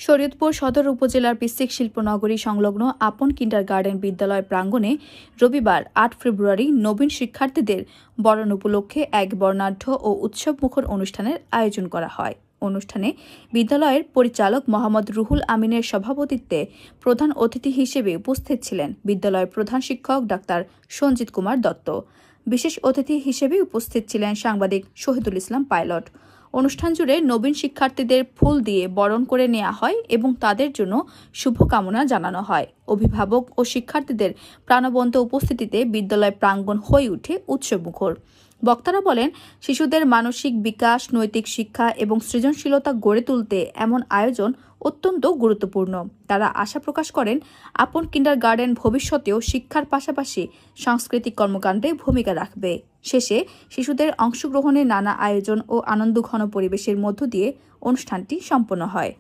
শরীয়তপুর সদর উপজেলার পিসিক শিল্পনগরী সংলগ্ন আপন কিন্ডারগার্টেন বিদ্যালয় প্রাঙ্গণে রবিবার ৮ ফেব্রুয়ারি নবীন শিক্ষার্থীদের বরণ উপলক্ষে এক বর্ণাঢ্য ও উৎসবমুখর অনুষ্ঠানের আয়োজন করা হয়। অনুষ্ঠানে বিদ্যালয়ের পরিচালক মোহাম্মদ রুহুল আমিনের সভাপতিত্বে প্রধান অতিথি হিসেবে উপস্থিত ছিলেন বিদ্যালয়ের প্রধান শিক্ষক ডাক্তার সঞ্জিত কুমার দত্ত। বিশেষ অতিথি হিসেবে উপস্থিত ছিলেন সাংবাদিক শহীদুল ইসলাম পাইলট। অনুষ্ঠান জুড়ে নবীন শিক্ষার্থীদের ফুল দিয়ে বরণ করে নেওয়া হয় এবং তাদের জন্য শুভকামনা জানানো হয়। অভিভাবক ও শিক্ষার্থীদের প্রাণবন্ত উপস্থিতিতে বিদ্যালয় প্রাঙ্গণ হয়ে ওঠে উৎসবমুখর। বক্তারা বলেন, শিশুদের মানসিক বিকাশ, নৈতিক শিক্ষা এবং সৃজনশীলতা গড়ে তুলতে এমন আয়োজন অত্যন্ত গুরুত্বপূর্ণ। তারা আশা প্রকাশ করেন, আপন কিন্ডারগার্টেন ভবিষ্যতেও শিক্ষার পাশাপাশি সাংস্কৃতিক কর্মকাণ্ডে ভূমিকা রাখবে। শেষে শিশুদের অংশগ্রহণে নানা আয়োজন ও আনন্দঘন পরিবেশের মধ্য দিয়ে অনুষ্ঠানটি সম্পন্ন হয়।